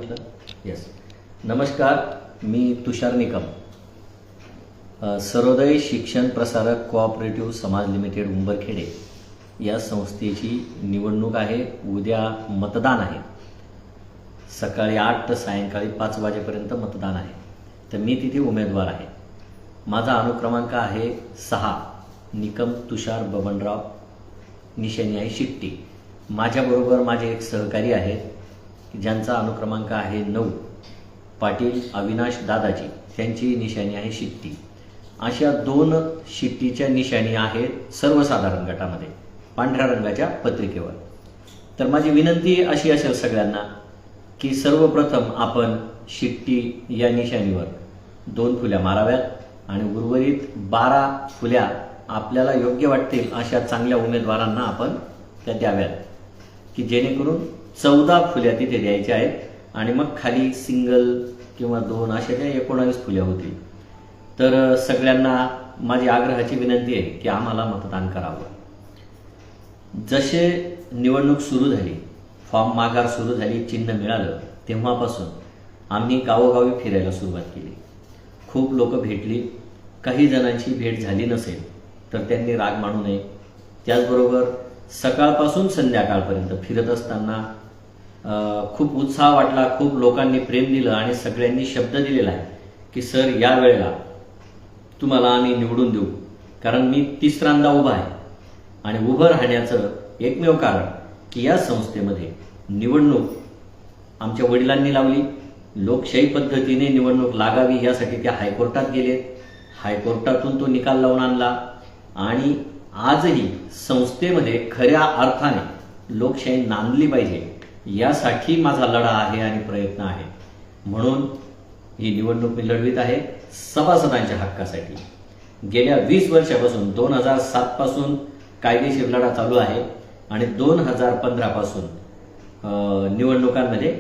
Yes. नमस्कार, मी तुषार निकम, सर्वोदय शिक्षण प्रसारक cooperative समाज लिमिटेड उंबरखेडे या संस्थेची निवडणूक आहे. उद्या मतदान आहे. सकाळी 8 ते सायंकाळी 5 वाजेपर्यंत मतदान आहे. तर मी तिथे उमेदवार आहे. माझा अनुक्रमांक आहे 6. निकम तुषार बबनराव. निशाणी आहे शिट्टी. माझ्याबरोबर माझे एक सहकारी आहेत ज्यांचा अनुक्रमांक आहे 9. पाटील अविनाश दादाजी. त्यांची निशाणी आहे शिट्टी. अशा 2 शिट्टीच्या निशाणी आहेत सर्वसाधारण गटामध्ये पांढऱ्या रंगाच्या पत्रिकेवर. तर माझी विनंती अशी असेल सगळ्यांना की सर्वप्रथम आपण शिट्टी या निशाणीवर 2 फुल्या माराव्यात आणि उर्वरित 12 फुल्या आपल्याला योग्य वाटतील अशा चांगल्या उमेदवारांना आपण त्या द्याव्यात, की जेणेकरून 14 फुल्या तिथे द्यायच्या आहेत आणि मग खाली सिंगल किंवा 2 अशा त्या 19 फुल्या होतील. तर सगळ्यांना माझी आग्रहाची विनंती आहे की आम्हाला मतदान करावं. जसे निवडणूक सुरू झाली, फॉर्म माघार सुरू झाली, चिन्ह मिळालं, तेव्हापासून आम्ही गावोगावी फिरायला सुरुवात केली. खूप लोक भेटली. काही जणांची भेट झाली नसेल तर त्यांनी राग मानू नये. त्याचबरोबर सकाळपासून संध्याकाळपर्यंत फिरत असताना खूप उत्साह वाटला. खूप लोकांनी प्रेम दिलं आणि सगळ्यांनी शब्द दिलेला आहे की सर, या वेळेला तुम्हाला आम्ही निवडून देऊ. कारण मी 3ऱ्यांदा उभा आहे आणि उभं राहण्याचं एकमेव कारण की या संस्थेमध्ये निवडणूक आमच्या वडिलांनी लावली. लोकशाही पद्धतीने निवडणूक लागावी यासाठी ते हायकोर्टात गेले. हायकोर्टातून तो निकाल लावून आणला आणि आजही संस्थेमध्ये खऱ्या अर्थाने लोकशाही नांदली पाहिजे यासाठी माझा लढा आहे आणि प्रयत्न आहे. म्हणून ही निवडणूक मी लढवित आहे सभासदांच्या हक्कासाठी. गेल्या 20 वर्षापासून 2007 पासून कायदेशीर लढा चालू आहे आणि 2015 पासून निवडणुकांमध्ये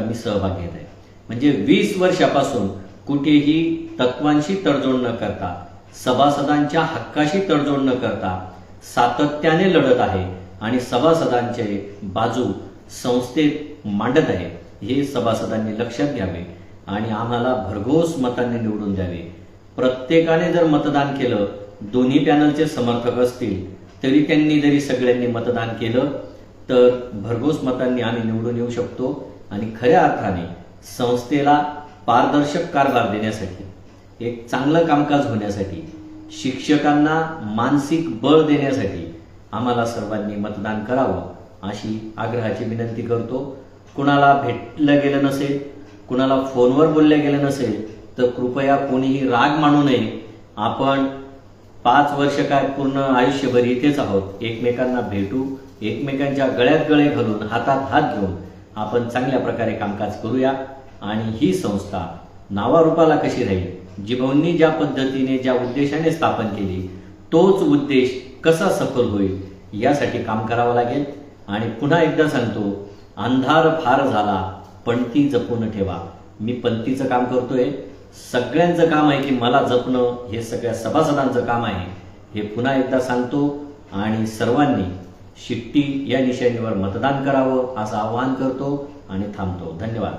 मी सहभाग घेत आहे. म्हणजे 20 वर्षापासून कुठेही तत्वांशी तडजोड न करता, सभासदांच्या हक्काशी तडजोड न करता सातत्याने लढत आहे आणि सभासदांचे बाजू संस्थेत मांडत आहे. हे सभासदांनी लक्षात घ्यावे आणि आम्हाला भरघोस मतांनी निवडून द्यावे. प्रत्येकाने जर मतदान केलं, दोन्ही पॅनलचे समर्थक असतील तरी त्यांनी जरी सगळ्यांनी मतदान केलं तर भरघोस मतांनी आम्ही निवडून येऊ शकतो आणि खऱ्या अर्थाने संस्थेला पारदर्शक कारभार देण्यासाठी, एक चांगलं कामकाज होण्यासाठी, शिक्षकांना मानसिक बळ देण्यासाठी आम्हाला सर्वांनी मतदान करावं अशी आग्रहाची विनंती करतो. कुणाला भेटलं गेलं नसेल, कुणाला फोनवर बोललं गेलं नसेल तर कृपया कोणीही राग मानू नये. आपण 5 वर्ष काय पूर्ण आयुष्यभर इथेच आहोत. एकमेकांना भेटू, एकमेकांच्या गळ्यात गळे घालून, हातात हात घेऊन आपण चांगल्या प्रकारे कामकाज करूया आणि ही संस्था नावारूपाला कशी राहील, जिभाऊंनी ज्या पद्धतीने, ज्या उद्देशाने स्थापन केली, तोच उद्देश कसा सफल होईल यासाठी काम करावं लागेल. आणि पुन्हा एकदा सांगतो, अंधार फार झाला, पणती जपून ठेवा. मी पणतीचं काम करतोय. सगळ्यांचं काम आहे की मला जपणं, हे सगळ्या सभासदांचं काम आहे. हे पुन्हा एकदा सांगतो आणि सर्वांनी शिट्टी या निशाणीवर मतदान करावं असं आवाहन करतो आणि थांबतो. धन्यवाद.